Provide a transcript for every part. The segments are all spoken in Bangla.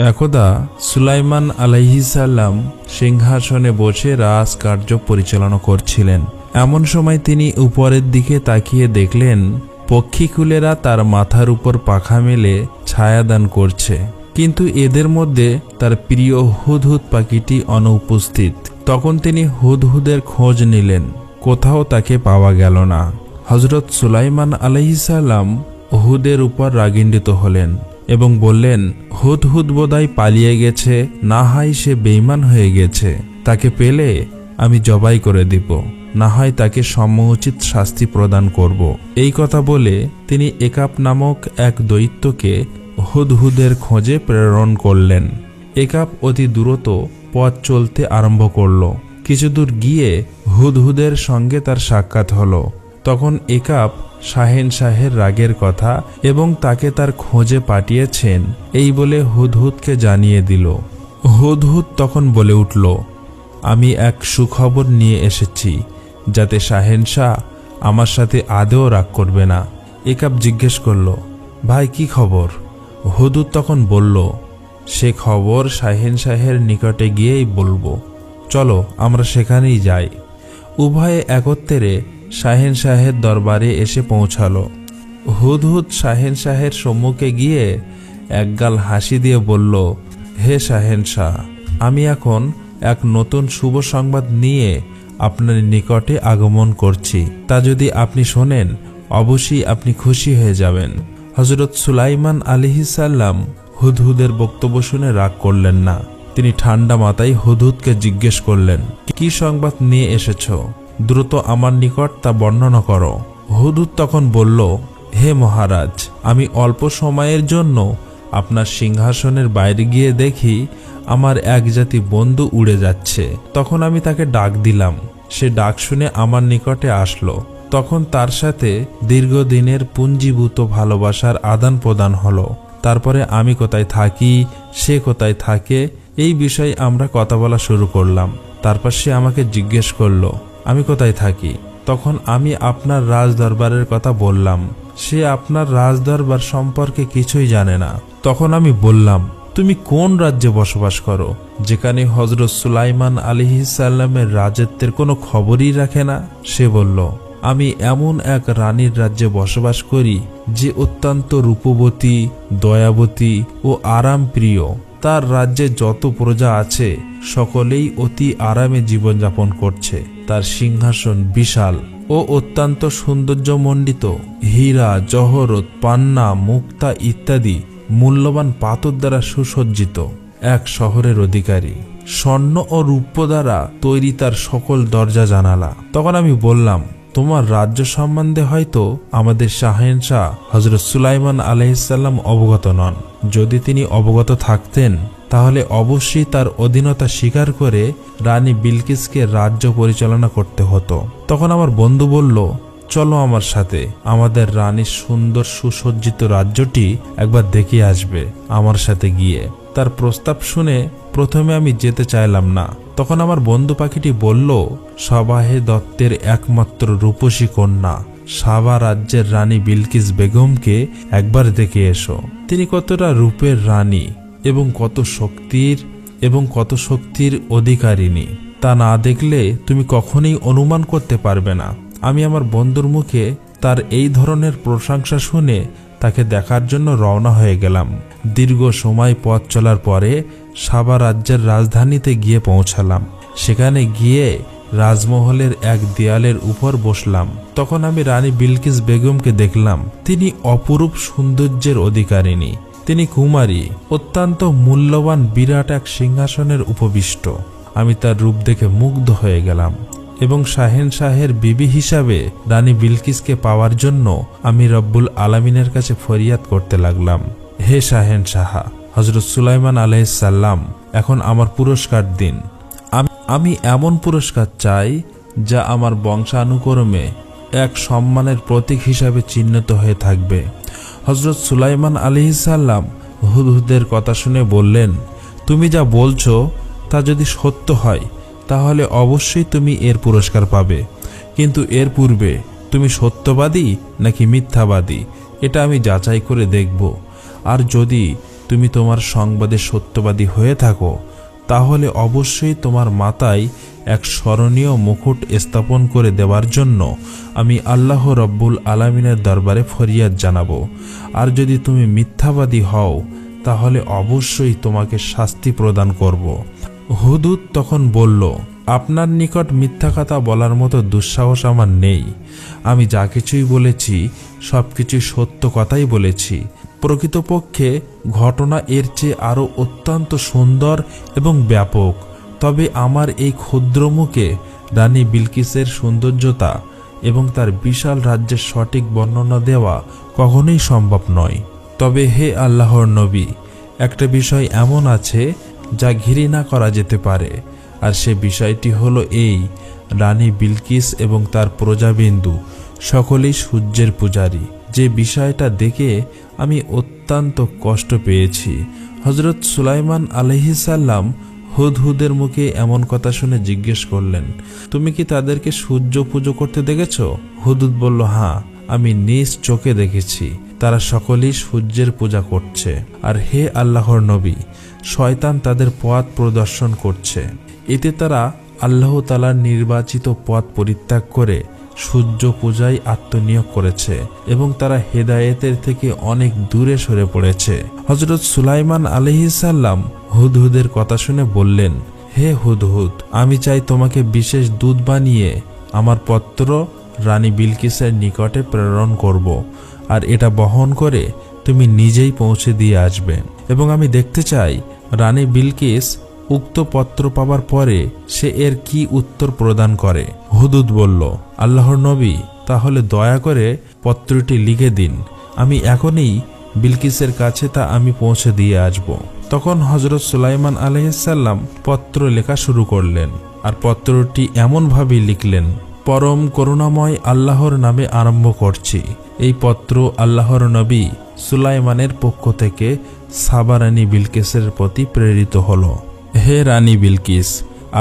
একদা সুলাইমান আলাইহিস সালাম সিংহাসনে বসে রাজকার্য পরিচালনা করছিলেন। এমন সময় তিনি উপরের দিকে তাকিয়ে দেখলেন পক্ষীকুলেরা তার মাথার উপর পাখা মেলে ছায়াদান করছে, কিন্তু এদের মধ্যে তার প্রিয় হুদহুদ পাখিটি অনুপস্থিত। তখন তিনি হুদহুদের খোঁজ নিলেন, কোথাও তাকে পাওয়া গেল না। হযরত সুলাইমান আলাইহিস সালাম হুদের উপর রাগান্বিত হলেন এবং বললেন, হুদহুদ বোধহয় পালিয়ে গেছে, না হয় সে বেঈমান হয়ে গেছে। তাকে পেলে আমি জবাই করে দিব, না হয় তাকে সময়োচিত শাস্তি প্রদান করব। এই কথা বলে তিনি একাব নামক এক দৈত্যকে হুদহুদের খোঁজে প্রেরণ করলেন। একাব অতি দ্রুত পথ চলতে আরম্ভ করল। কিছু দূর গিয়ে হুদহুদের সঙ্গে তার সাক্ষাৎ হলো। তখন একাব শাহেনশাহের রাগের কথা এবং তাকে তার খোঁজে পাঠিয়েছেন এই বলে হুদহুদকে জানিয়ে দিল। হুদহুদ তখন বলে উঠল, আমি এক সুখবর নিয়ে এসেছি, যাতে শাহেনশাহ আমার সাথে আদৌ রাগ করবে না। একাব জিজ্ঞেস করল, ভাই কি খবর? হুদহুদ তখন বলল, সে খবর শাহেনশাহের নিকটে গিয়েই বলবো, চলো আমরা সেখানেই যাই। উভয়ে একত্রে শাহেনশাহের দরবারে এসে পৌঁছালো। হুদহুদ শাহেনশাহের সম্মুখে গিয়ে একগাল হাসি দিয়ে বলল, হে শাহেনশাহ, আমি এখন এক নতুন শুভ সংবাদ নিয়ে আপনার নিকটে আগমন করছি। তা যদি আপনি শোনেন অবশ্যই আপনি খুশি হয়ে যাবেন। হযরত সুলাইমান আলাইহিস সালাম হুদহুদের বক্তব্য শুনে রাগ করলেন না। তিনি ঠান্ডা মাথায় হুদহুদকে জিজ্ঞেস করলেন, কি সংবাদ নিয়ে এসেছো? দ্রুত আমার নিকট তা বর্ণনা করো। হুদহুদ তখন বলল, হে মহারাজ, আমি অল্প সময়ের জন্য আপনার সিংহাসনের বাইরে গিয়ে দেখি আমার এক জাতি বন্ধু উড়ে যাচ্ছে। তখন আমি তাকে ডাক দিলাম। সে ডাক শুনে আমার নিকটে আসলো। তখন তার সাথে দীর্ঘদিনের পুঞ্জীভূত ভালোবাসার আদান প্রদান হলো। তারপরে আমি কোথায় থাকি, সে কোথায় থাকে, এই বিষয়ে আমরা কথা বলা শুরু করলাম। তারপর সে আমাকে জিজ্ঞেস করলো আমি কোথায় থাকি। তখন আমি আপনার রাজদরবারের কথা বললাম। সে আপনার রাজদরবার সম্পর্কে কিছুই জানে না। তখন আমি বললাম, তুমি কোন রাজ্যে বসবাস করো, যেখানে হযরত সুলাইমান আলাইহিস সালামের রাজত্বের কোনো খবরই রাখে না? সে বলল, আমি এমন এক রানীর রাজ্যে বসবাস করি যে অত্যন্ত রূপবতী, দয়াবতী ও আরাম প্রিয়। তার রাজ্যে যত প্রজা আছে সকলেই অতি আরামে জীবনযাপন করছে। তার সিংহাসন বিশাল ও অত্যন্ত সৌন্দর্যমণ্ডিত। হীরা, জহরত, পান্না, মুক্তা ইত্যাদি মূল্যবান পাথর দ্বারা সুসজ্জিত। এক শহরের অধিকারী। স্বর্ণ ও রূপ্য দ্বারা তৈরি তার সকল দরজা জানালা। তখন আমি বললাম, তোমার রাজ্য সম্বন্ধে হয়তো আমাদের শাহেনশাহ হযরত সুলাইমান আলাইহিস সালাম অবগত নন। যদি তিনি অবগত থাকতেন তাহলে অবশ্যই তার অধীনতা স্বীকার করে রানী বিলকিসকে রাজ্য পরিচালনা করতে হতো। তখন আমার বন্ধু বলল, চলো আমার সাথে, আমাদের রানীর সুন্দর সুসজ্জিত রাজ্যটি একবার দেখে আসবে আমার সাথে গিয়ে। তার প্রস্তাব শুনে প্রথমে আমি যেতে চাইলাম না। তখন আমার বন্ধু পাখিটি বলল, সবাহে দত্তের একমাত্র রূপসী কন্যা সাবা রাজ্যের রানী বিলকিস বেগমকে একবার দেখে এসো। তিনি কতটা রূপের রানী এবং কত শক্তির অধিকারিণী, তা না দেখলে তুমি কখনোই অনুমান করতে পারবে না। আমি আমার বন্ধুর মুখে তার এই ধরনের প্রশংসা শুনে তাকে দেখার জন্য রওনা হয়ে গেলাম। দীর্ঘ সময় পথ চলার পরে সাবা রাজ্যের রাজধানীতে গিয়ে পৌঁছালাম। সেখানে গিয়ে রাজমহলের এক দেয়ালের উপর বসলাম। তখন আমি রানী বিলকিস বেগমকে দেখলাম। তিনি অপরূপ সৌন্দর্যের অধিকারিণী। তিনি কুমারী, অত্যন্ত মূল্যবান বিরাট এক সিংহাসনের উপবিষ্ট। আমি তার রূপ দেখে মুগ্ধ হয়ে গেলাম এবং শাহেনশাহের বিবি হিসাবে রানী বিলকিসকে পাওয়ার জন্য আমি রব্বুল আলামিনের কাছে ফরিয়াদ করতে লাগলাম, হে শাহেনশাহ, হযরত সুলাইমান আলাইহিস সালাম এখন আমার পুরস্কার দিন। আমি এমন পুরস্কার চাই যা আমার বংশানুক্রমে এক সম্মানের প্রতীক হিসাবে চিহ্নিত হয়ে থাকবে। হযরত সুলাইমান আলাইহিস সালাম হুদহুদের কথা শুনে বললেন, তুমি যা বলছো তা যদি সত্য হয় তাহলে অবশ্যই তুমি এর পুরস্কার পাবে, কিন্তু এর পূর্বে তুমি সত্যবাদী নাকি মিথ্যাবাদী এটা আমি যাচাই করে দেখব। আর যদি তুমি তোমার সংবাদে সত্যবাদী হয়ে থাকো, তাহলে অবশ্যই তোমার মাথায় এক স্মরণীয় মুকুট স্থাপন করে দেওয়ার জন্য আমি আল্লাহ রব্বুল আলামিনের দরবারে ফরিয়াদ জানাবো। আর যদি তুমি মিথ্যাবাদী হও তাহলে অবশ্যই তোমাকে শাস্তি প্রদান করব। হুদহুদ তখন বলল, আপনার নিকট মিথ্যা কথা বলার মতো দুঃসাহস আমার নেই। আমি যা কিছুই বলেছি সব কিছুই সত্য কথাই বলেছি। প্রকৃতপক্ষে ঘটনা এর চেয়ে আরও অত্যন্ত সুন্দর এবং ব্যাপক। তবে আমার এই ক্ষুদ্র মুখে রানী বিলকিসের সৌন্দর্যতা এবং তার বিশাল রাজ্যের সঠিক বর্ণনা দেওয়া কখনোই সম্ভব নয়। তবে হে আল্লাহর নবী, একটা বিষয় এমন আছে যা ঘৃণা করা যেতে পারে, আর সে বিষয়টি হলো এই: রানী বিলকিস এবং তার প্রজাবিন্দু সকলেই সূর্যের পূজারী। যে বিষয়টা দেখে আমি অত্যন্ত কষ্ট পেয়েছি। হযরত সুলাইমান আলাইহিস সালাম হুদহুদের মুখে এমন কথা শুনে জিজ্ঞেস করলেন, তুমি কি তাদেরকে সূর্য পুজো করতে দেখেছ? হুদহুদ বলল, হ্যাঁ, আমি নিজ চোখে দেখেছি। তারা সকলেই সূর্যের পূজা করছে। আর হে আল্লাহর নবী, শয়তান তাদের পথ প্রদর্শন করছে। এতে তারা আল্লাহ তাআলার নির্বাচিত পথ পরিত্যাগ করে সূর্য পূজায় আত্মনিয়োগ করেছে এবং তারা হেদায়েতের থেকে অনেক দূরে সরে পড়েছে। হযরত সুলাইমান আলাইহিস সালাম হুদহুদের কথা শুনে বললেন, হে হুদহুদ, আমি চাই তোমাকে বিশেষ দূত বানিয়ে আমার পত্র রানী বিলকিসের নিকটে প্রেরণ করব, আর এটা বহন করে তুমি নিজেই পৌঁছে দিয়ে আসবে। এবং আমি দেখতে চাই রানী বিলকিস উক্ত পত্র পাবার পরে সে এর কি উত্তর প্রদান করে। হুদহুদ বলল, আল্লাহর নবী, তাহলে দয়া করে পত্রটি লিখে দিন। আমি এখনই বিলকিসের কাছে তা আমি পৌঁছে দিয়ে আসব। তখন হযরত সুলাইমান আলাইহিস সালাম পত্র লেখা শুরু করলেন, আর পত্রটি এমনভাবে লিখলেন, পরম করুণাময় আল্লাহর নামে আরম্ভ করছি। এই পত্র আল্লাহর নবী সুলাইমানের পক্ষ থেকে সাবা রানী বিলকিসের প্রতি প্রেরিত হলো। হে রানী বিলকিস,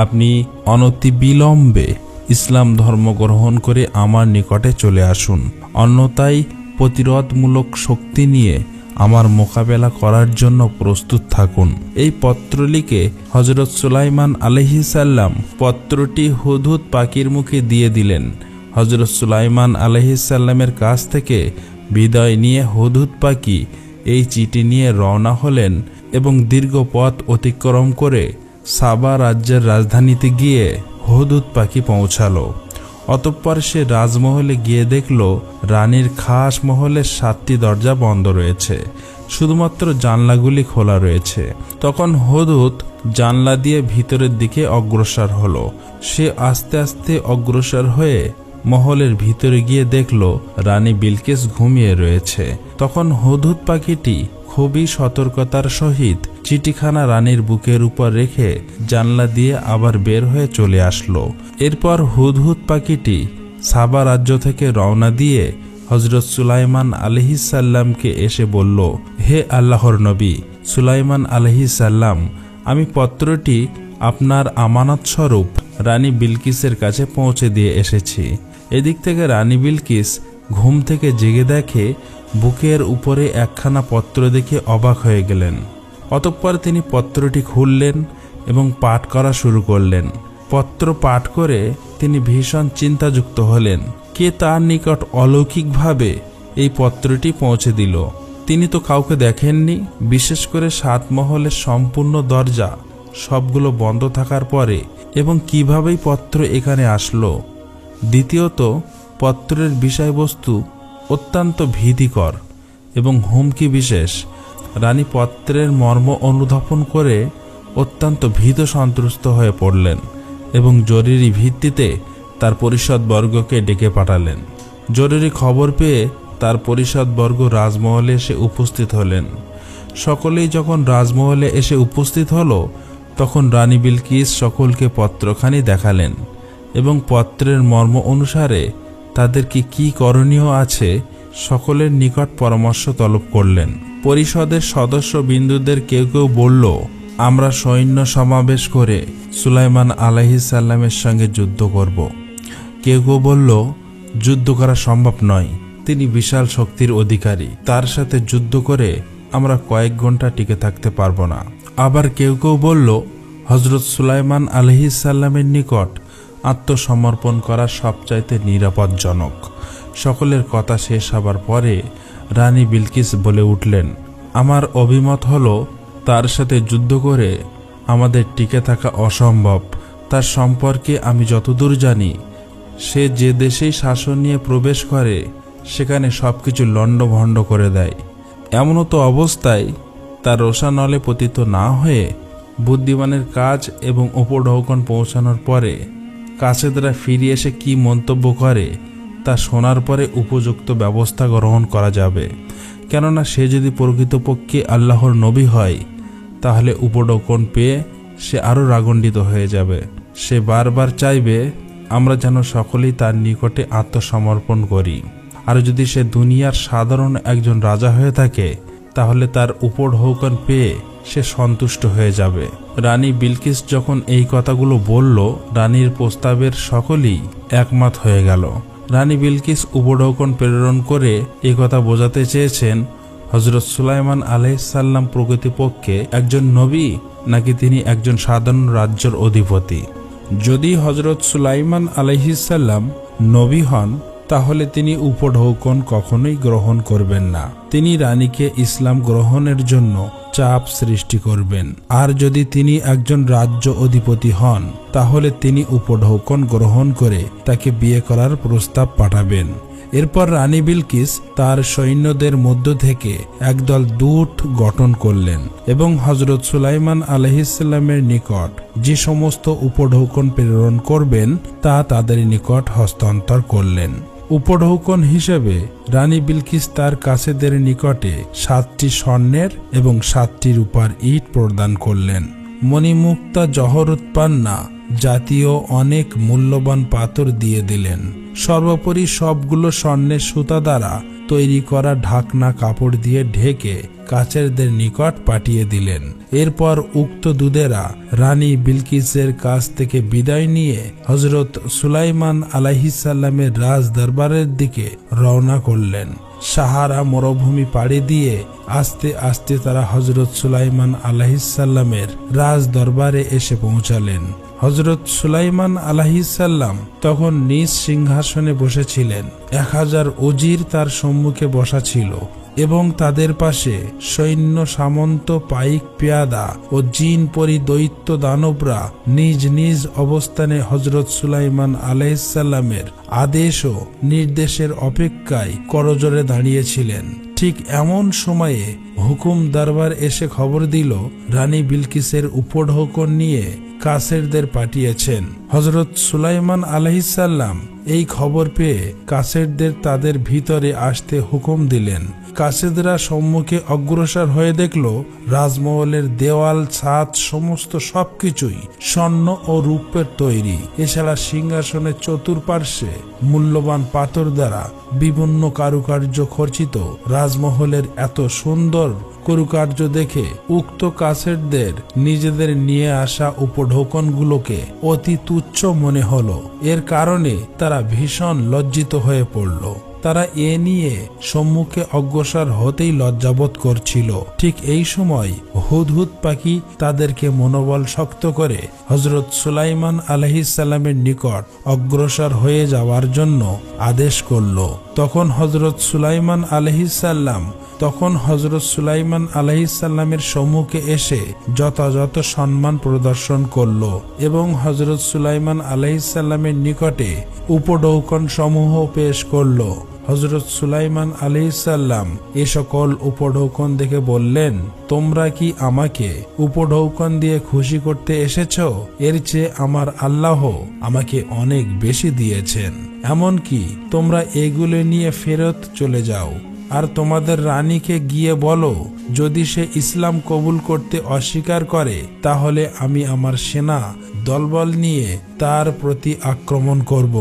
আপনি অনতিবিলম্বে ইসলাম ধর্ম গ্রহণ করে আমার নিকটে চলে আসুন, অন্যথায় প্রতিরোধমূলক শক্তি নিয়ে আমার মোকাবেলা করার জন্য প্রস্তুত থাকুন। এই পত্র লিখে হযরত সুলাইমান আলাইহিস সালাম পত্রটি হুদহুদ পাখির মুখে দিয়ে দিলেন। হযরত সুলাইমান আলাইহিস সালামের কাছ থেকে বিদায় নিয়ে হুদহুদ পাখি এই চিঠি নিয়ে রওনা হলেন এবং দীর্ঘ পথ অতিক্রম করে সাবা রাজ্যের রাজধানীতে গিয়ে হুদহুদ পাখি পৌঁছালো। অতঃপর সে রাজমহলে গিয়ে দেখল রানীর খাস মহলের 7টি দরজা বন্ধ রয়েছে, শুধুমাত্র জানলাগুলি খোলা রয়েছে। তখন হুদহুদ জানলা দিয়ে ভিতরের দিকে অগ্রসর হলো। সে আস্তে আস্তে অগ্রসর হয়ে মহলের ভিতরে গিয়ে দেখল রানী বিলকিস ঘুমিয়ে রয়েছে। তখন হুদহুদ পাখিটি খুবই সতর্কতার সহিত চিঠিখানা রানীর বুকের উপর রেখে জানলা দিয়ে আবার বের হয়ে চলে আসলো। এরপর হুদহুদ পাখিটি সাবা রাজ্য থেকে রওনা দিয়ে হযরত সুলাইমান আলাইহিস সালামকে এসে বলল, হে আল্লাহর নবী সুলাইমান আলাইহিস সালাম, আমি পত্রটি আপনার আমানত স্বরূপ রানী বিলকিসের কাছে পৌঁছে দিয়ে এসেছি। এদিক থেকে রানী বিলকিস ঘুম থেকে জেগে দেখে বুকের উপরে একখানা পত্র দেখে অবাক হয়ে গেলেন। অতঃপর তিনি পত্রটি খুললেন এবং পাঠ করা শুরু করলেন। পত্র পাঠ করে তিনি ভীষণ চিন্তাযুক্ত হলেন। কে তার নিকট অলৌকিকভাবে এই পত্রটি পৌঁছে দিল? তিনি তো কাউকে দেখেননি। বিশেষ করে 7 মহলের সম্পূর্ণ দরজা সবগুলো বন্ধ থাকার পরে এবং কিভাবেই পত্র এখানে আসলো। দ্বিতীয়ত, পত্রের বিষয়বস্তু অত্যন্ত ভীতিকর এবং হুমকি বিশেষ। রানী পত্রের মর্ম অনুধাবন করে অত্যন্ত ভীত সন্ত্রস্ত হয়ে পড়লেন এবং জরুরি ভিত্তিতে তার পরিষদবর্গকে ডেকে পাঠালেন। জরুরি খবর পেয়ে তার পরিষদবর্গ রাজমহলে এসে উপস্থিত হলেন। সকলেই যখন রাজমহলে এসে উপস্থিত হলো, তখন রানী বিলকিস সকলকে পত্রখানি দেখালেন এবং পত্রের মর্ম অনুসারে তাদেরকে কি করণীয় আছে সকলের নিকট পরামর্শ তলব করলেন। পরিষদের সদস্য বিন্দুদের কেউ কেউ বলল, আমরা সৈন্য সমাবেশ করে সুলাইমান আলাইহিস সালামের সঙ্গে যুদ্ধ করব। কেউ কেউ বলল, যুদ্ধ করা সম্ভব নয়, তিনি বিশাল শক্তির অধিকারী, তার সাথে যুদ্ধ করে আমরা কয়েক ঘন্টা টিকে থাকতে পারবো না। আবার কেউ কেউ বলল, হজরত সুলাইমান আলাইহিসসালামের নিকট আত্মসমর্পণ করা সবচাইতে নিরাপদজনক। সকলের কথা শেষ হবার পরে রানী বিলকিস বলে উঠলেন, আমার অভিমত হলো তার সাথে যুদ্ধ করে আমাদের টিকে থাকা অসম্ভব। তার সম্পর্কে আমি যতদূর জানি, সে যে দেশেই শাসন নিয়ে প্রবেশ করে সেখানে সবকিছু লণ্ডভণ্ড করে দেয়। এমনও তো অবস্থায় তার রোষানলে পতিত না হয়ে বুদ্ধিমানের কাজ এবং উপঢৌকন পৌঁছানোর পরে কাছেদরা ফিরে এসে কি মন্তব্য করে তা শোনার পরে উপযুক্ত ব্যবস্থা গ্রহণ করা যাবে। কেননা সে যদি প্রকৃতপক্ষে আল্লাহর নবী হয়, তাহলে উপঢৌকন পেয়ে সে আরও রাগান্বিত হয়ে যাবে। সে বারবার চাইবে আমরা যেন সকলেই তার নিকটে আত্মসমর্পণ করি। আর যদি সে দুনিয়ার সাধারণ একজন রাজা হয়ে থাকে, তাহলে তার উপঢৌকন পেয়ে সে সন্তুষ্ট হয়ে যাবে। রানী বিলকিস যখন এই কথাগুলো বলল, রানীর প্রস্তাবের সকলেই একমত হয়ে গেল। রানী বিলকিস উপঢৌকন প্রেরণ করে এই কথা বোঝাতে চেয়েছেন, হজরত সুলাইমান আলাইহিসসালাম প্রকৃতপক্ষে একজন নবী নাকি তিনি একজন সাধারণ রাজ্যের অধিপতি। যদি হজরত সুলাইমান আলাইহিসসালাম নবী হন, তাহলে তিনি উপঢৌকন কখনোই গ্রহণ করবেন না। তিনি রানীকে ইসলাম গ্রহণের জন্য চাপ সৃষ্টি করবেন। আর যদি তিনি একজন রাজ্য অধিপতি হন, তাহলে তিনি উপঢৌকন গ্রহণ করে তাকে বিয়ে করার প্রস্তাব পাঠাবেন। এরপর রানী বিলকিস তার সৈন্যদের মধ্য থেকে একদল দূত গঠন করলেন এবং হজরত সুলাইমান আলাইহিসসালামের নিকট যে সমস্ত উপঢৌকন প্রেরণ করবেন তা তাদের নিকট হস্তান্তর করলেন। উপঢৌকন হিসেবে রানী বিলকিস তার কাছেদের নিকটে 7টি স্বর্ণের এবং 7টি রূপার ইট প্রদান করলেন। মণিমুক্তা জহরুৎপান্না জাতীয় অনেক মূল্যবান পাথর দিয়ে দিলেন। সর্বোপরি সবগুলো স্বর্ণের সুতা দ্বারা তৈরি করা ঢাকনা কাপড় দিয়ে ঢেকে কাছেরদের নিকট পাঠিয়ে দিলেন। এরপর উক্ত দূতেরা রানী বিলকিসের কাছ থেকে বিদায় নিয়ে হজরত সুলাইমান আলাইহিসসালামের রাজ দরবারের দিকে রওনা করলেন। সাহারা মরুভূমি পাড়ি দিয়ে আস্তে আস্তে তারা হজরত সুলাইমান আলাইহিসসালামের রাজ দরবারে এসে পৌঁছালেন। হজরত সুলাইমান আলাইহিসসালাম তখন নিজ সিংহাসনে বসেছিলেন। 1000 উজির তার সম্মুখে বসা ছিল এবং তাদের পাশে সৈন্য সামন্ত পাইক পেয়াদা ও জিন পরি দৈত্য দানবরা নিজ নিজ অবস্থানে হজরত সুলাইমান আলাইহিসসালামের আদেশ ও নির্দেশের অপেক্ষায় করজোড়ে দাঁড়িয়েছিলেন। ঠিক এমন সময়ে হুকুম দরবার এসে খবর দিল, রানী বিলকিসের উপঢৌকন নিয়ে কাছেরদের পাঠিয়েছেন। হজরত সুলাইমান আলাইহিসসালাম এই খবর পেয়ে কাছেরদের তাদের ভিতরে আসতে হুকুম দিলেন। কাছেদরা সম্মুখে অগ্রসর হয়ে দেখল রাজমহলের দেওয়াল, ছাদ সমস্ত সবকিছুই স্বর্ণ ও রূপের তৈরি। এছাড়া সিংহাসনের চতুর্পার্শ্বে মূল্যবান পাথর দ্বারা বিভিন্ন কারুকার্য খচিত। রাজমহলের এত সুন্দর কারুকার্য দেখে উক্ত কাছেরদের নিজেদের নিয়ে আসা উপঢৌকনগুলোকে অতি তুচ্ছ মনে হলো। এর কারণে তারা ভীষণ লজ্জিত হয়ে পড়ল। তারা এ নিয়ে সম্মুখে অগ্রসর হতেই লজ্জাবোধ করছিল। ঠিক এই সময় হুদহুদ পাখি তাদেরকে মনোবল শক্ত করে হজরত সুলাইমান আলাইহিসসালামের নিকট অগ্রসর হয়ে যাওয়ার জন্য আদেশ করল। তখন হজরত সুলাইমান আলাইহিসসালামের সম্মুখে এসে যথাযথ সম্মান প্রদর্শন করল এবং হজরত সুলাইমান আলাইহিসসালামের নিকটে উপঢৌকন সমূহ পেশ করল। হজরত সুলাইমান আলাইহিসসালাম এ সকল উপঢৌকন দেখে বললেন, তোমরা কি আমাকে উপঢৌকন দিয়ে খুশি করতে এসেছ? এর চেয়ে আমার আল্লাহ আমাকে অনেক বেশি দিয়েছেন। এমনকি তোমরা এগুলো নিয়ে ফেরত চলে যাও আর তোমাদের রানীকে গিয়ে বলো, যদি সে ইসলাম কবুল করতে অস্বীকার করে, তাহলে আমি আমার সেনা দলবল নিয়ে তার প্রতি আক্রমণ করব,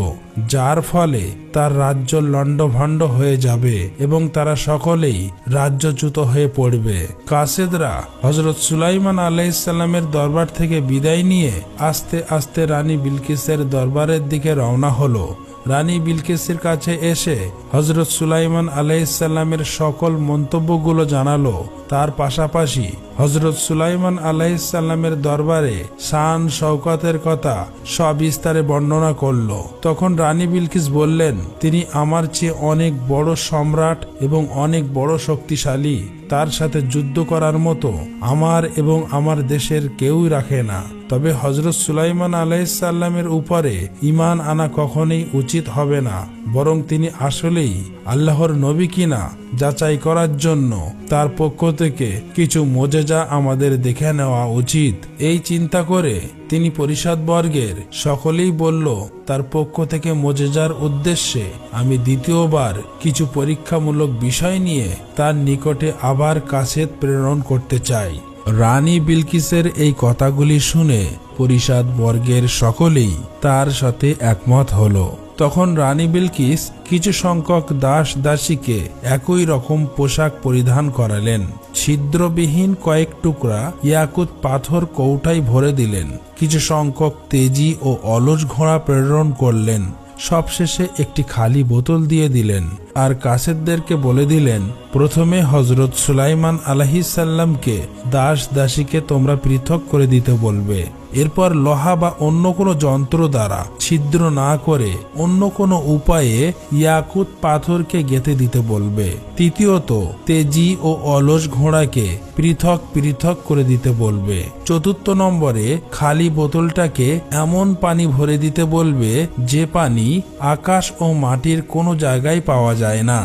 যার ফলে তার রাজ্য লণ্ডভণ্ড হয়ে যাবে এবং তারা সকলেই রাজ্যচ্যুত হয়ে পড়বে। কাসেদরা হযরত সুলাইমান আলাইহিসসালামের দরবার থেকে বিদায় নিয়ে আস্তে আস্তে রানী বিলকিসের দরবারের দিকে রওনা হলো। রানী বিলকিসের কাছে এসে হযরত সুলাইমান আলাইহিসসালামের সকল মন্তব্যগুলো জানালো। তার পাশাপাশি হযরত সুলাইমান আলাইহিসসালামের দরবারে শান শওকতের কথা সবিস্তারে বর্ণনা করল। তখন রানী বিলকিস বললেন, তিনি আমার চেয়ে অনেক বড় সম্রাট এবং অনেক বড় শক্তিশালী। তার সাথে যুদ্ধ করার মতো আমার এবং আমার দেশের কেউই রাখে না। তবে হযরত সুলাইমান আলাইহিসসালামের উপরে ঈমান আনা কখনোই উচিত হবে না, বরং তিনি আসলেই আল্লাহর নবী কিনা যাচাই করার জন্য তার পক্ষ থেকে কিছু মুজিজা আমাদের দেখে নেওয়া উচিত। এই চিন্তা করে তিনি পরিষদবর্গের সকলেই বলল, তার পক্ষ থেকে মুজিজার উদ্দেশ্যে আমি দ্বিতীয়বার কিছু পরীক্ষামূলক বিষয় নিয়ে তার নিকটে আবার কাসেদ প্রেরণ করতে চাই। রানী বিলকিসের এই কথাগুলি শুনে পরিষদবর্গের সকলেই তার সাথে একমত হলো। তখন রানী বিলকিস কিছু সংখ্যক দাস দাসীকে একই রকম পোশাক পরিধান করালেন। ছিদ্রবিহীন কয়েক টুকরা ইয়াকুত পাথর কৌটায় ভরে দিলেন। কিছু সংখ্যক তেজি ও অলস ঘোড়া প্রেরণ করলেন। সবশেষে একটি খালি বোতল দিয়ে দিলেন আর কাসেদদেরকে বলে দিলেন, প্রথমে হযরত সুলাইমান আলাইহিসসালামকে দাস দাসীকে তোমরা পৃথক করে দিতে বলবে। এরপর লোহা বা অন্য কোনো যন্ত্র দ্বারা ছিদ্র না করে অন্য কোনো উপায়ে ইয়াকুত পাথরকে গেঁথে দিতে বলবে। তৃতীয়ত, তেজি ও অলস ঘোড়াকে পৃথক পৃথক করে দিতে বলবে। চতুর্থ নম্বরে, খালি বোতলটাকে এমন পানি ভরে দিতে বলবে যে পানি আকাশ ও মাটির কোনো জায়গায় পাওয়া যায় না।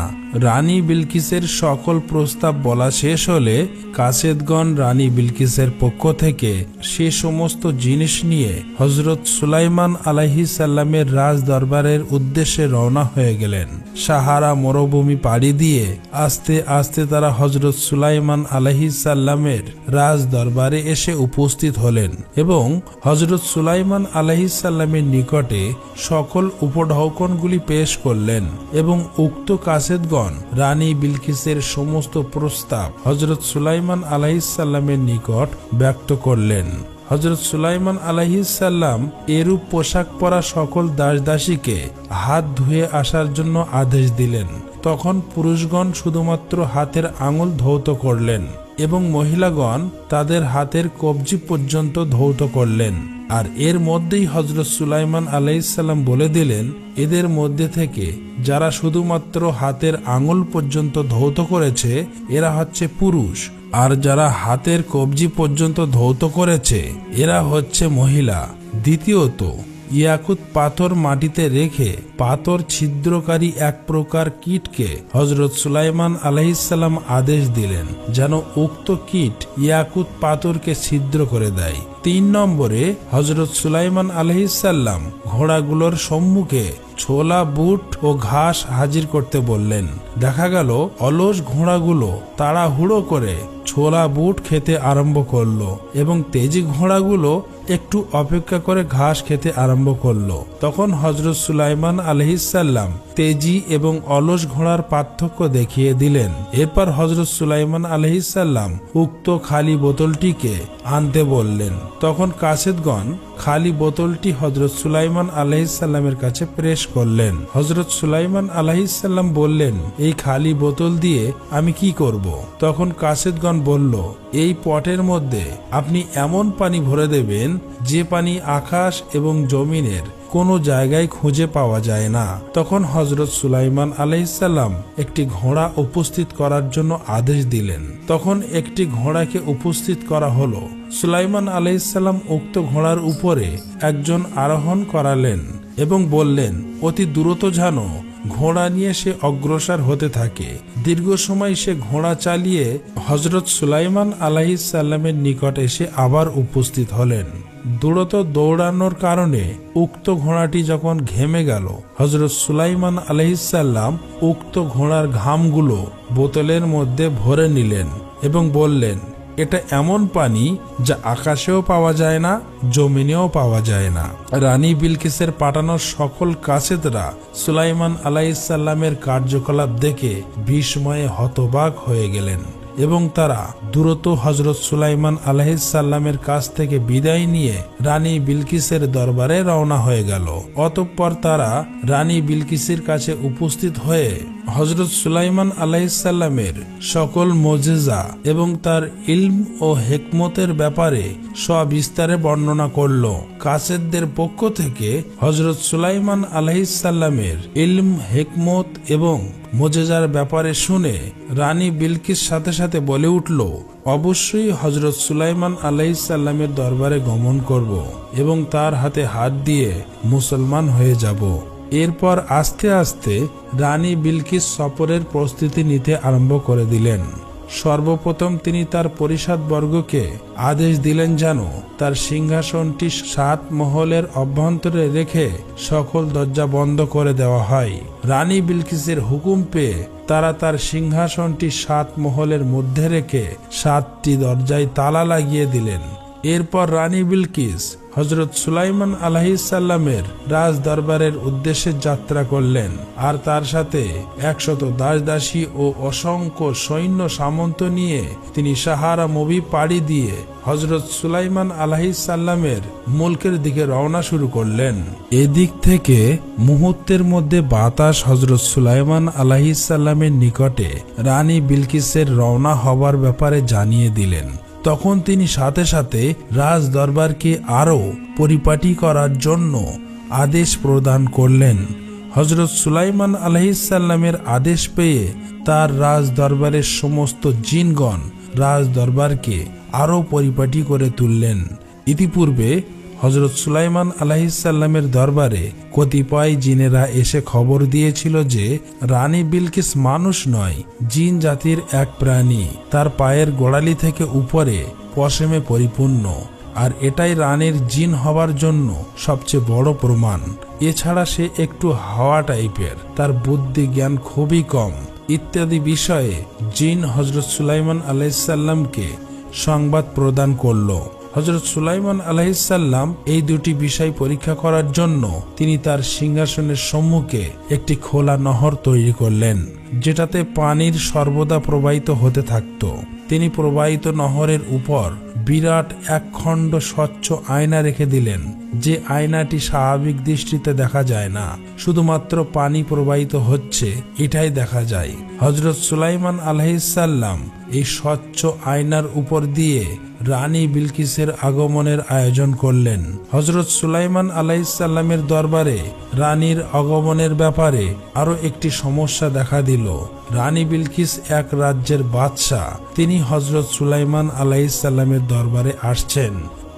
রানী বিলকিসের সকল প্রস্তাব বলা শেষ হলে কাসেদগণ রানী বিলকিসের পক্ষ থেকে সে সমস্ত জিনিস নিয়ে হযরত সুলাইমান আলাইহিসসালামের রাজ দরবারের উদ্দেশ্যে রওনা হয়ে গেলেন। সাহারা মরুভূমি পাড়ি দিয়ে আস্তে আস্তে তারা হযরত সুলাইমান আলাইহিসসালামের রাজ দরবারে এসে উপস্থিত হলেন এবং হযরত সুলাইমান আলাইহিসসালামের নিকটে সকল উপঢৌকনগুলি পেশ করলেন এবং উক্ত কাসেদগণ রানী বিলকিসের সমস্ত প্রস্তাব হযরত সুলাইমান আলাইহিসসালামের নিকট ব্যক্ত করলেন। হযরত সুলাইমান আলাইহিসসালাম এরূপ পোশাক পরা সকল দাস দাসীকে হাত ধুয়ে আসার জন্য আদেশ দিলেন। তখন পুরুষগণ শুধুমাত্র হাতের আঙুল ধৌত করলেন এবং মহিলাগণ তাদের হাতের কবজি পর্যন্ত ধৌত করলেন। আর এর মধ্যেই হযরত সুলাইমান আলাইহিসসালাম বলে দিলেন, এদের মধ্যে থেকে যারা শুধুমাত্র হাতের আঙুল পর্যন্ত ধৌত করেছে এরা হচ্ছে পুরুষ, আর যারা হাতের কবজি পর্যন্ত ধৌত করেছে এরা হচ্ছে মহিলা। দ্বিতীয়ত, ইয়াকুত পাথর মাটিতে রেখে পাথর ছিদ্রকারী এক প্রকার কীটকে হযরত সুলাইমান আলাইহিসসালাম আদেশ দিলেন যেন উক্ত কীট ইয়াকুত পাথরকে ছিদ্র করে দেয়। 3 নম্বরে, হযরত সুলাইমান আলাইহিসসালাম ঘোড়াগুলোর সম্মুখে ছোলা বুট ও ঘাস হাজির করতে বললেন। দেখা গেল অলস ঘোড়াগুলো তাড়াহুড়ো করে ছোলা বুট খেতে আরম্ভ করলো এবং তেজি ঘোড়াগুলো একটু অপেক্ষা করে ঘাস খেতে আরম্ভ করলো। তখন হযরত সুলাইমান আলাইহিসসালাম তেজি এবং অলস ঘোড়ার পার্থক্য দেখিয়ে দিলেন। এরপর হযরত সুলাইমান আলাইহিসসালাম উক্ত খালি বোতলটিকে আনতে বললেন। তখন কাসেদগণ খালি বোতলটি হযরত সুলাইমান আলাইহিসসালামের কাছে পেশ করলেন। হযরত সুলাইমান আলাইহিসসালাম বললেন, এই খালি বোতল দিয়ে আমি কি করব? তখন কাসেদগণ বলল, এই পটের মধ্যে আপনি এমন পানি ভরে দেবেন যে পানি আকাশ এবং জমিনের কোনো জায়গায় খুঁজে পাওয়া যায় না। তখন হযরত সুলাইমান আলাইহিসসালাম একটি ঘোড়া উপস্থিত করার জন্য আদেশ দিলেন। তখন একটি ঘোড়াকে উপস্থিত করা হলো। সুলাইমান আলাইহিসসালাম উক্ত ঘোড়ার উপরে একজন আরোহণ করালেন এবং বললেন, অতি দ্রুত যেন ঘোড়া নিয়ে সে অগ্রসর হতে থাকে। দীর্ঘ সময় সে ঘোড়া চালিয়ে হযরত সুলাইমান আলাইহিসসালামের নিকট এসে আবার উপস্থিত হলেন। দ্রুত দৌড়ানোর কারণে উক্ত ঘোড়াটি যখন ঘেমে গেল, হযরত সুলাইমান আলাইহিসসালাম উক্ত ঘোড়ার ঘামগুলো বোতলের মধ্যে ভরে নিলেন এবং বললেন, এটা এমন পানি যা আকাশেও পাওয়া যায় না, জমিনেও পাওয়া যায় না। রানী বিলকিসের পাঠানো সকল কাসেদরা সুলাইমান আলাইহিসসালামের কার্যকলাপ দেখে বিস্ময়ে হতবাক হয়ে গেলেন এবং তারা দ্রুত হযরত সুলাইমান আলাইহিসসালামের কাছ থেকে বিদায় নিয়ে রানী বিলকিসের দরবারে রওনা হয়ে গেল। অতঃপর তারা রানী বিলকিসের কাছে উপস্থিত হয়ে হযরত সুলাইমান আলাইহিসসালামের সকল মুজিজা এবং তার ইলম ও হিকমতের ব্যাপারে সবিস্তারে বর্ণনা করল। কাসেদদের পক্ষ থেকে হযরত সুলাইমান আলাইহিসসালামের ইলম, হিকমত এবং মুজিজার ব্যাপারে শুনে রানী বিলকিস সাথে সাথে বলে উঠল, অবশ্যই হযরত সুলাইমান আলাইহিসসালামের দরবারে গমন করব এবং তার হাতে হাত দিয়ে মুসলমান হয়ে যাব। এরপর আস্তে আস্তে রানী বিলকিস সফরের প্রস্তুতি নিতে আরম্ভ করে দিলেন। সর্বপ্রথম তিনি তার পরিষদবর্গকে আদেশ দিলেন যেন তার সিংহাসনটি 7 মহলের অভ্যন্তরে রেখে সকল দরজা বন্ধ করে দেওয়া হয়। রানী বিলকিসের হুকুম পেয়ে তারা তার সিংহাসনটি 7 মহলের মধ্যে রেখে 7টি দরজায় তালা লাগিয়ে দিলেন। এরপর রানী বিলকিস হযরত সুলাইমান আলাইহিসসালামের রাজ দরবারের উদ্দেশ্যে যাত্রা করলেন আর তার সাথে 100 দাসদাসী ও অসংখ্য সৈন্য সামন্ত নিয়ে তিনি সাহারা নদী পাড়ি দিয়ে হযরত সুলাইমান আলাইহিসসালামের মুলকের দিকে রওনা শুরু করলেন। এদিক থেকে মুহূর্তের মধ্যে বাতাস হযরত সুলাইমান আলাইহিসসালামের নিকটে রানী বিলকিসের রওনা হবার ব্যাপারে জানিয়ে দিলেন। তখন তিনি সাথে সাথে রাজ দরবারকে আরও পরিপাটি করার জন্য আদেশ প্রদান করলেন। হযরত সুলাইমান আলাইহিসসালামের আদেশ পেয়ে তার রাজ দরবারের সমস্ত জিনগণ রাজ দরবারকে আরও পরিপাটি করে তুললেন। ইতিপূর্বে হযরত সুলাইমান আলাইহিসসালামের দরবারে কতিপয় জিনেরা এসে খবর দিয়েছিল যে রানী বিলকিস মানুষ নয়, জিন জাতির এক প্রাণী। তার পায়ের গোড়ালি থেকে উপরে পশমে পরিপূর্ণ, আর এটাই রানীর জিন হবার জন্য সবচেয়ে বড় প্রমাণ। এছাড়া সে একটু হাওয়া টাইপের, তার বুদ্ধি জ্ঞান খুবই কম ইত্যাদি বিষয়ে জিন হযরত সুলাইমান আলাইহিসসালামকে সংবাদ প্রদান করল। হযরত সুলাইমান আলাইহিসসালাম এই দুটি বিষয় পরীক্ষা করার জন্য তিনি তার সিংহাসনের সম্মুখে একটি খোলা নহর তৈরি করলেন, যেটাতে পানির সর্বদা প্রবাহিত হতে থাকত। তিনি প্রবাহিত নহরের উপর বিরাট একখণ্ড স্বচ্ছ আয়না রেখে দিলেন, যে আয়নাটি স্বাভাবিক দৃষ্টিতে দেখা যায় না, শুধুমাত্র পানি প্রবাহিত হচ্ছে এটাই দেখা যায়। হযরত সুলাইমান আলাইহিসসালাম এই স্বচ্ছ আয়নার উপর দিয়ে রানী বিলকিসের আগমনের আয়োজন করলেন। হযরত সুলাইমান আলাইহিসসালামের দরবারে রানীর আগমনের ব্যাপারে আরো একটি সমস্যা দেখা দিল। রানী বিলকিস এক রাজ্যের বাদশাহ, তিনি হযরত সুলাইমান আলাইহিসসালামের দরবারে আসছেন,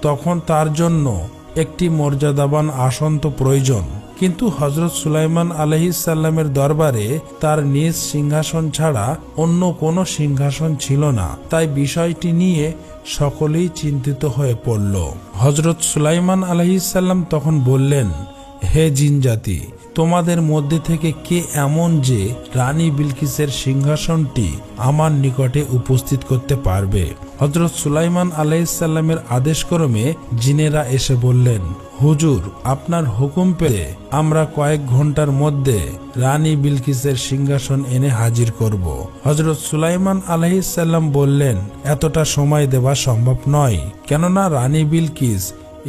তখন তার জন্য একটি মর্যাদাবান আসন তো প্রয়োজন, কিন্তু হযরত সুলাইমান আলাইহিসসালামের দরবারে তার নিজ সিংহাসন ছাড়া অন্য কোনো সিংহাসন ছিল না। তাই বিষয়টি নিয়ে সকলেই চিন্তিত হয়ে পড়ল। হযরত সুলাইমান আলাইহিসসালাম তখন বললেন, হে জিন জাতি, তোমাদের মধ্যে থেকে কে এমন যে রানী বিলকিসের সিংহাসনটি আমার নিকটে উপস্থিত করতে পারবে? হযরত সুলাইমান আলাইহিসসালামের আদেশক্রমে জিনেরা এসে বললেন, হুজুর, আপনার হুকুম পেয়ে আমরা কয়েক ঘন্টার মধ্যে রানী বিলকিসের সিংহাসন এনে হাজির করব। হযরত সুলাইমান আলাইহিসসালাম বললেন, এতটা সময় দেওয়া সম্ভব নয়, কেননা রানী বিলকিস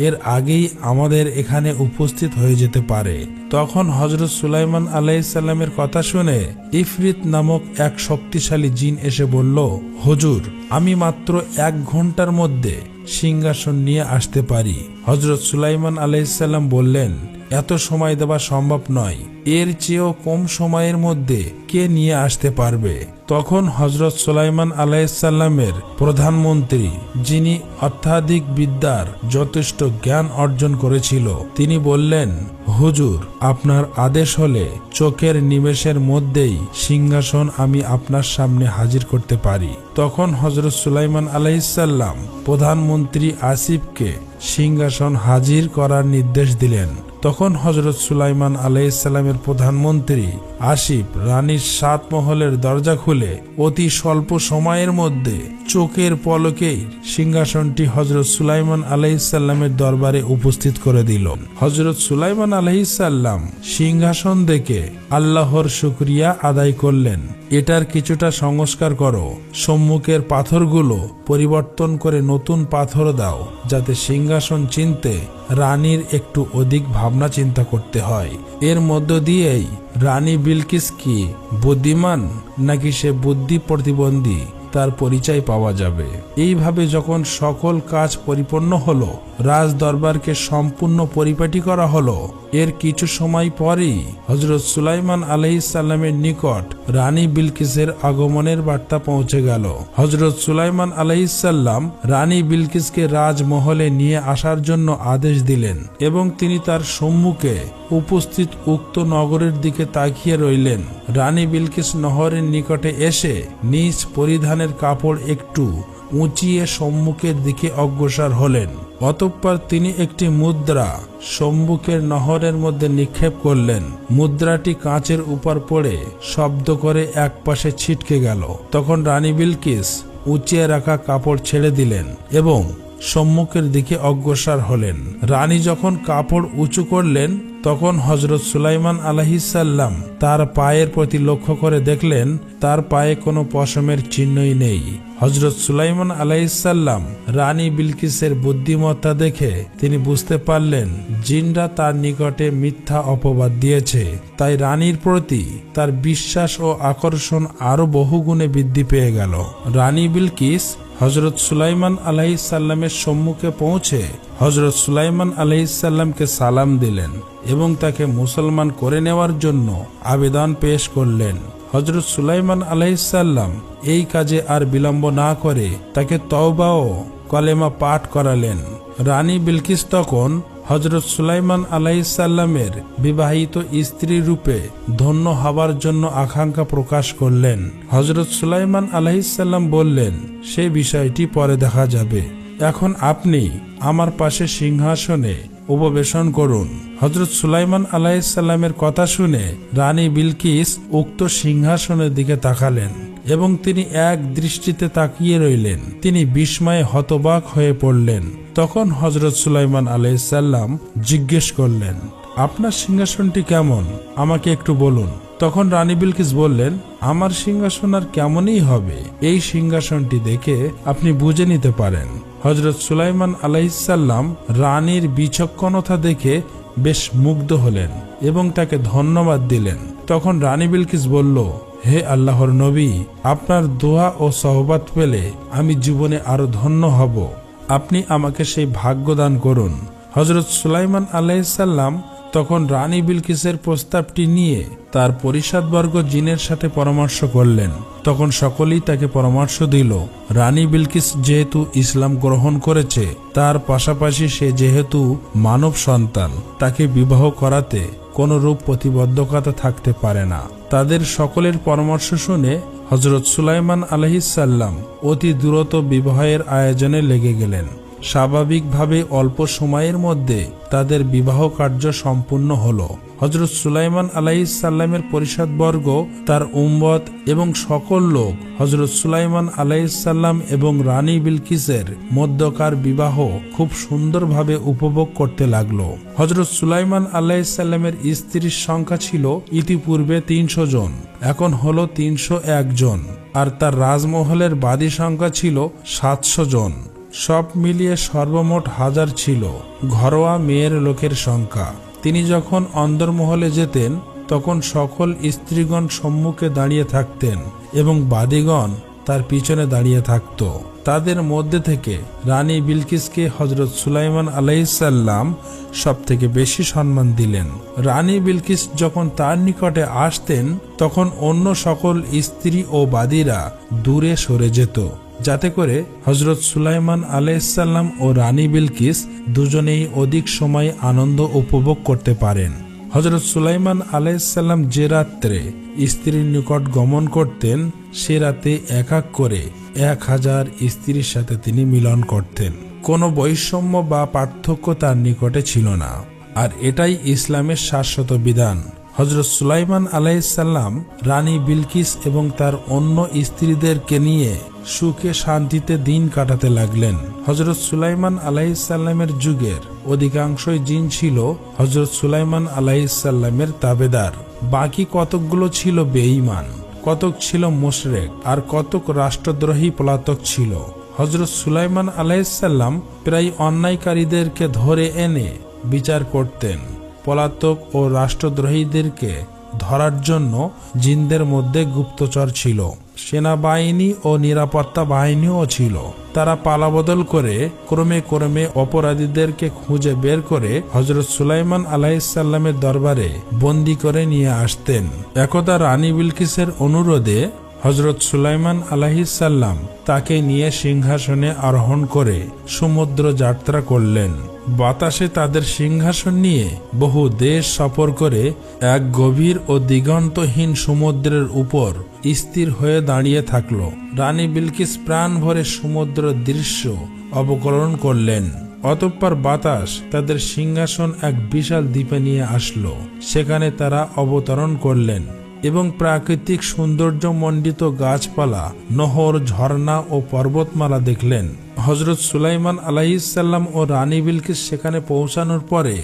এর আগেই আমাদের এখানে উপস্থিত হয়ে যেতে পারে। তখন হযরত সুলাইমান আলাইহিসসালামের কথা শুনে ইফরিত নামক এক শক্তিশালী জিন এসে বলল, হুজুর, আমি মাত্র 1 ঘন্টার মধ্যে সিংহাসন নিয়ে আসতে পারি। হযরত সুলাইমান আলাইহিসসালাম বললেন, এত সময় দেওয়া সম্ভব নয়, এর চেয়েও কম সময়ের মধ্যে কে নিয়ে আসতে পারবে? তখন হযরত সুলাইমান আলাইহিসসালামের প্রধানমন্ত্রী, যিনি অত্যাধিক বিদ্যার যথেষ্ট জ্ঞান অর্জন করেছিল, তিনি বললেন, হুজুর, আপনার আদেশ হলে চোখের নিমেষের মধ্যেই সিংহাসন আমি আপনার সামনে হাজির করতে পারি। তখন হযরত সুলাইমান আলাইহিসসালাম প্রধানমন্ত্রী আসিফকে সিংহাসন হাজির করার নির্দেশ দিলেন। তখন হযরত সুলাইমান আলাইহিসসালামের প্রধানমন্ত্রী আসিফ রানীর 7 মহলের দরজা খুলে অতি স্বল্প সময়ের মধ্যে চোখের পলকেই সিংহাসনটি হযরত সুলাইমান আলাইহিসসালামের দরবারে উপস্থিত করে দিল। হযরত সুলাইমান আলাইহিসসালাম সিংহাসন দেখে আল্লাহর শুকরিয়া আদায় করলেন। এটার কিছুটা সংস্কার করো, সম্মুখের পাথরগুলো পরিবর্তন করে নতুন পাথর দাও, যাতে সিংহাসন চিনতে রানীর একটু অধিক ভাবনা চিন্তা করতে হয়। এর মধ্য দিয়েই রানী বিলকিস কি বুদ্ধিমান নাকি সে বুদ্ধি প্রতিবন্ধী তার পরিচয় পাওয়া যাবে। এইভাবে যখন সকল কাজ পরিপূর্ণ হলো, রাজ দরবারকে সম্পূর্ণ পরিপাটি করা হলো, এর কিছু সময় পরেই হযরত সুলাইমান আলাইহিসসালামের নিকট রানী বিলকিসের আগমনের বার্তা পৌঁছে গেল। হযরত সুলাইমান আলাইহিসসালাম রানী বিলকিসকে রাজমহলে নিয়ে আসার জন্য আদেশ দিলেন এবং তিনি তার সম্মুখে উপস্থিত উক্ত নগরের দিকে তাকিয়ে রইলেন। রানী বিলকিস নহরের নিকটে এসে নিজ পরিধানের কাপড় একটু উঁচিয়ে সম্মুখের দিকে অগ্রসর হলেন। অতঃপর তিনি একটি মুদ্রা সম্মুখের নহরের মধ্যে নিক্ষেপ করলেন। মুদ্রাটি কাঁচের উপর পড়ে শব্দ করে একপাশে ছিটকে গেল। তখন রানী বিলকিস উঁচিয়ে রাখা কাপড় ছেড়ে দিলেন এবং সম্মুখের দিকে অগ্রসর হলেন। রানী যখন কাপড় উঁচু করলেন, তখন হযরত সুলাইমান আলাইহিসসালাম তার পায়ের প্রতি লক্ষ্য করে দেখলেন তার পায়ে কোনো পশমের চিহ্নই নেই। হযরত সুলাইমান আলাইহিসসালাম রানী বিলকিসের বুদ্ধিমত্তা দেখে তিনি বুঝতে পারলেন জিনরা তার নিকটে মিথ্যা অপবাদ দিয়েছে। তাই রানীর প্রতি তার বিশ্বাস ও আকর্ষণ আরো বহুগুণে বৃদ্ধি পেয়ে গেল। রানী বিলকিস হযরত সুলাইমান আলাইহিসসালামের সম্মুখে পৌঁছে হযরত সুলাইমান আলাইহিসসালামকে সালাম দিলেন এবং তাকে মুসলমান করে নেওয়ার জন্য আবেদন পেশ করলেন। হযরত সুলাইমান আলাইহিসসালাম এই কাজে আর বিলম্ব না করে তাকে তওবা ও কলেমা পাঠ করালেন। রানী বিলকিস তখন হযরত সুলাইমান আলাইহিসসালামের বিবাহিত স্ত্রী রূপে ধন্য হবার জন্য আকাঙ্ক্ষা প্রকাশ করলেন। হযরত সুলাইমান আলাইহিসসালাম বললেন, সে বিষয়টি পরে দেখা যাবে, এখন আপনি আমার পাশে সিংহাসনে উপবেশন করুন। হযরত সুলাইমান আলাইহিসসালামের কথা শুনে রানী বিলকিস উক্ত সিংহাসনের দিকে তাকালেন এবং তিনি এক দৃষ্টিতে তাকিয়ে রইলেন। তিনি বিস্ময়ে হতবাক হয়ে পড়লেন। তখন হযরত সুলাইমান আলাইহিসসালাম জিজ্ঞেস করলেন, আপনার সিংহাসনটি কেমন, আমাকে একটু বলুন। তখন রানী বিলকিস বললেন, আমার সিংহাসন আর কেমনই হবে, এই সিংহাসনটি দেখে আপনি বুঝে নিতে পারেন। হযরত সুলাইমান আলাইহিসসালাম রানীর বিচক্ষণতা দেখে বেশ মুগ্ধ হলেন এবং তাকে ধন্যবাদ দিলেন। তখন রানী বিলকিস বলল, হে আল্লাহর নবী, আপনার দোয়া ও সহবত পেলে আমি জীবনে আরো ধন্য হব, আপনি আমাকে সেই ভাগ্য দান করুন। হযরত সুলাইমান আলাইহিসসালাম তখন রানী বিলকিসের প্রস্তাবটি নিয়ে তার পরিষদবর্গ জিনের সাথে পরামর্শ করলেন। তখন সকলেই তাকে পরামর্শ দিল, রানী বিলকিস যেহেতু ইসলাম গ্রহণ করেছে, তার পাশাপাশি সে যেহেতু মানব সন্তান, তাকে বিবাহ করাতে কোনো রূপ প্রতিবদ্ধকতা থাকতে পারে না। তাদের সকলের পরামর্শ শুনে হযরত সুলাইমান আলাইহিসসালাম অতি দ্রুত বিবাহের আয়োজনে লেগে গেলেন। স্বাভাবিকভাবে অল্প সময়ের মধ্যে তাদের বিবাহ কার্য সম্পূর্ণ হলো। হযরত সুলাইমান আলাইহিসসালামের পরিষদবর্গ, তার উম্মত এবং সকল লোক হযরত সুলাইমান আলাইহিসসালাম এবং রানী বিলকিসের মধ্যকার বিবাহ খুব সুন্দরভাবে উপভোগ করতে লাগলো। হযরত সুলাইমান আলাইহিসসালামের স্ত্রীর সংখ্যা ছিল ইতিপূর্বে 300 জন, এখন হলো 301 জন, আর তার রাজমহলের বাদী সংখ্যা ছিল 700 জন। সব মিলিয়ে সর্বমোট 1000 ছিল ঘরোয়া মেয়ের লোকের সংখ্যা। তিনি যখন অন্দরমহলে যেতেন তখন সকল স্ত্রীগণ সম্মুখে দাঁড়িয়ে থাকতেন এবং বাদীগণ তার পিছনে দাঁড়িয়ে থাকত। তাদের মধ্যে থেকে রানী বিলকিসকে হযরত সুলাইমান আলাইহিসসালাম সব থেকে বেশি সম্মান দিলেন। রানী বিলকিস যখন তার নিকটে আসতেন তখন অন্য সকল স্ত্রী ও বাদীরা দূরে সরে যেত, যাতে করে হযরত সুলাইমান আলাইহিসসালাম ও রানী বিলকিস দুজনেই অধিক সময় আনন্দ উপভোগ করতে পারেন। হযরত সুলাইমান আলাইহিসসালাম যে রাত্রে স্ত্রীর নিকট গমন করতেন, সে রাতে এক এক করে 1000 স্ত্রীর সাথে তিনি মিলন করতেন। কোনো বৈষম্য বা পার্থক্য তার নিকটে ছিল না। আর এটাই ইসলামের শাশ্বত বিধান। হযরত সুলাইমান আলাইহিসসালাম রানী বিলকিস এবং তার অন্য স্ত্রীদেরকে নিয়ে সুখে শান্তিতে দিন কাটাতে লাগলেন। হযরত সুলাইমান আলাইহিসসালামের যুগের অধিকাংশই জিন ছিল হযরত সুলাইমান আলাইহিসসালামের তাবেদার। বাকি কতকগুলো ছিল বেঈমান, কতক ছিল মুশরিক, আর কতক রাষ্ট্রদ্রোহী পলাতক ছিল। হযরত সুলাইমান আলাইহিসসালাম প্রায় অন্যায়কারীদেরকে ধরে এনে বিচার করতেন। পলাতক ও রাষ্ট্রদ্রোহীদেরকে ধরার জন্য জিনদের মধ্যে গুপ্তচর ছিল, সেনাবাহিনী ও নিরাপত্তা বাহিনীও ছিল। তারা পালাবদল করে ক্রমে ক্রমে অপরাধীদেরকে খুঁজে বের করে হযরত সুলাইমান আলাইহিসসালামের দরবারে বন্দী করে নিয়ে আসতেন। একদা রানী বিলকিসের অনুরোধে হযরত সুলাইমান আলাইহিসসালাম তাকে নিয়ে সিংহাসনে আরোহণ করে সমুদ্র যাত্রা করলেন। বাতাসে তাদের সিংহাসন নিয়ে বহু দেশ সফর করে এক গভীর ও দিগন্তহীন সমুদ্রের উপর স্থির হয়ে দাঁড়িয়ে থাকল। রানী বিলকিস প্রাণ ভরে সমুদ্র দৃশ্য অবলোকন করলেন। অতঃপর বাতাস তাদের সিংহাসন এক বিশাল দ্বীপে নিয়ে আসলো। সেখানে তারা অবতরণ করলেন এবং প্রাকৃতিক সৌন্দর্য মণ্ডিত গাছপালা, নহর, ঝর্ণা ও পর্বতমালা দেখলেন। হযরত সুলাইমান আলাইহিসসালাম ও রানী বিলকিস সেখানে পৌঁছানোর পরে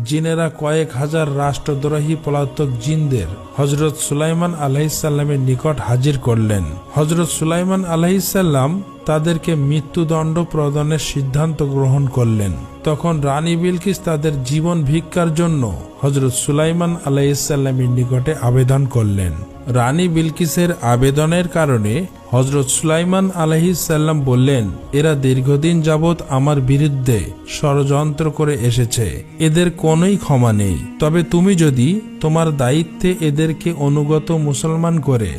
জিনেরা কয়েক হাজার রাষ্ট্রদ্রোহী পলাতক জিনদের হযরত সুলাইমান আলাইহিসসালামের নিকট হাজির করলেন। হযরত সুলাইমান আলাইহিসসালাম তাদেরকে মৃত্যুদণ্ড প্রদানের সিদ্ধান্ত গ্রহণ করলেন। তখন রানী বিলকিস তাদের জীবন ভিক্ষার জন্য হযরত সুলাইমান আলাইহিসসালামের নিকটে আবেদন করলেন। রানী বিলকিসের আবেদনের কারণে হযরত সুলাইমান আলাইহিসসালাম বললেন, এরা দীর্ঘদিন যাবৎ আমার বিরুদ্ধে ষড়যন্ত্র করে এসেছে, এদের কোনোই ক্ষমা নেই। তবে তুমি যদি তোমার দায়িত্বে এদেরকে অনুগত মুসলমান করে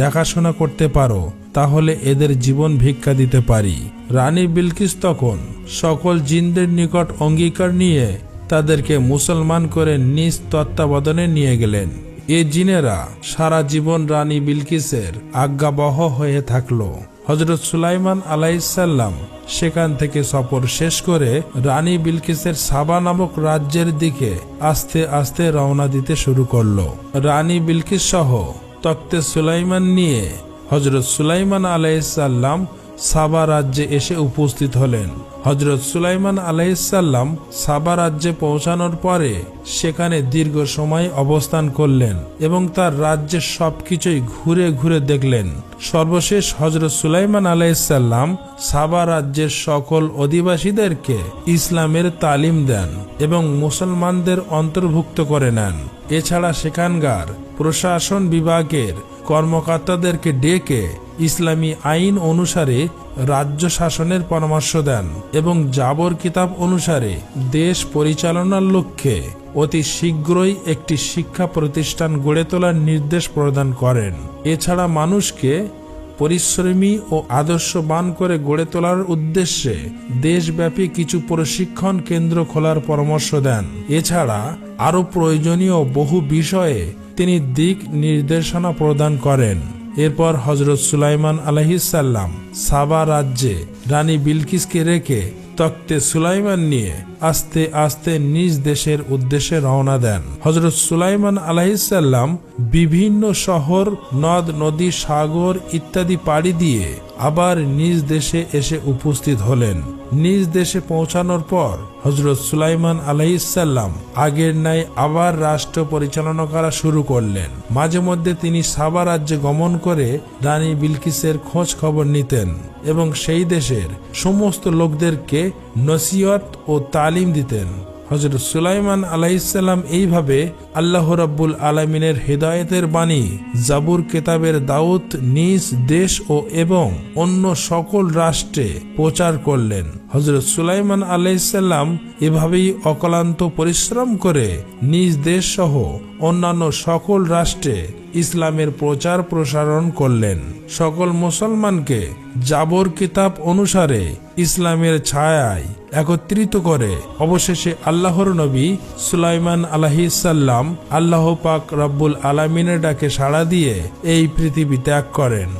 দেখাশোনা করতে পারো তাহলে এদের জীবন ভিক্ষা দিতে পারি। রানী বিলকিস তখন সকল জিনদের নিকট অঙ্গীকার নিয়ে তাদেরকে মুসলমান করে নিজ তত্ত্বাবধানে নিয়ে গেলেন। এ জিনেরা সারা জীবন রানী বিলকিসের আজ্ঞাবহ হয়ে থাকলো। হযরত সুলাইমান আলাইহিসসালাম সেখান থেকে সফর শেষ করে রানী বিলকিসের সাবা নামক রাজ্যের দিকে আস্তে আস্তে রওনা দিতে শুরু করলো। রানী বিলকিস সহ তখ্তে সুলাইমান নিয়ে হযরত সুলাইমান আলাইহিসসালাম সাবা রাজ্যে এসে উপস্থিত হলেন। হযরত সুলাইমান আলাইহিসসালাম সাবা রাজ্যে পৌঁছানোর পরে সেখানে দীর্ঘ সময় অবস্থান করলেন এবং তার রাজ্যের সবকিছুই ঘুরে ঘুরে দেখলেন। সর্বশেষ হযরত সুলাইমান আলাইহিসসালাম সাবা রাজ্যের সকল অধিবাসীদেরকে ইসলামের তালিম দেন এবং মুসলমানদের অন্তর্ভুক্ত করে নেন। এছাড়া সেখানকার প্রশাসন বিভাগের কর্মকর্তাদেরকে ডেকে ইসলামী আইন অনুসারে রাজ্য শাসনের পরামর্শ দেন এবং জাবর কিতাব অনুসারে দেশ পরিচালনার লক্ষ্যে অতি শীঘ্রই একটি শিক্ষা প্রতিষ্ঠান গড়ে তোলার নির্দেশ প্রদান করেন। এছাড়া মানুষকে পরিশ্রমী ও আদর্শবান করে গড়ে তোলার উদ্দেশ্যে দেশব্যাপী কিছু প্রশিক্ষণ কেন্দ্র খোলার পরামর্শ দেন। এছাড়া আরও প্রয়োজনীয় বহু বিষয়ে তিনি দিক নির্দেশনা প্রদান করেন। এরপর হযরত সুলাইমান আলাইহিসসালাম সাবা রাজ্যে রানী বিলকিসকে রেখে তখ্তে সুলাইমান নিয়ে আস্তে আস্তে নিজ দেশের উদ্দেশ্যে রওনা দেন। হযরত সুলাইমান আলাইহিসসালাম বিভিন্ন শহর, নদ নদী, সাগর ইত্যাদি পাড়ি দিয়ে আবার নিজ দেশে এসে উপস্থিত হলেন। নিজ দেশে পৌঁছানোর পর হযরত সুলাইমান আলাইহিসসালাম আগের ন্যায় আবার রাষ্ট্র পরিচালনা করা শুরু করলেন। মাঝে মধ্যে তিনি সাবা রাজ্যে গমন করে রানী বিলকিসের খোঁজ খবর নিতেন এবং সেই দেশের সমস্ত লোকদেরকে নসিহত ও তালিম দিতেন। হযরত সুলাইমান আলাইহিসসালাম এইভাবে আল্লাহ রাব্বুল আলামিনের হেদায়েতের বাণী জাবুর কিতাবের দাওয়াত নিজ দেশ ও এবং অন্য সকল রাষ্ট্রে প্রচার করলেন। হযরত সুলাইমান আলাইহিসসালাম এভাবেই অক্লান্ত পরিশ্রম করে নিজ দেশ সহ অন্যান্য সকল রাষ্ট্রে ইসলামের প্রচার প্রসারণ করলেন। সকল মুসলমানকে জাবর কিতাব অনুসারে ইসলামের ছায়ায় একত্রিত করে অবশেষে আল্লাহর নবী সুলাইমান আলাইহিসসালাম আল্লাহ পাক রব্বুল আলামিনের ডাকে সাড়া দিয়ে এই পৃথিবী ত্যাগ করেন।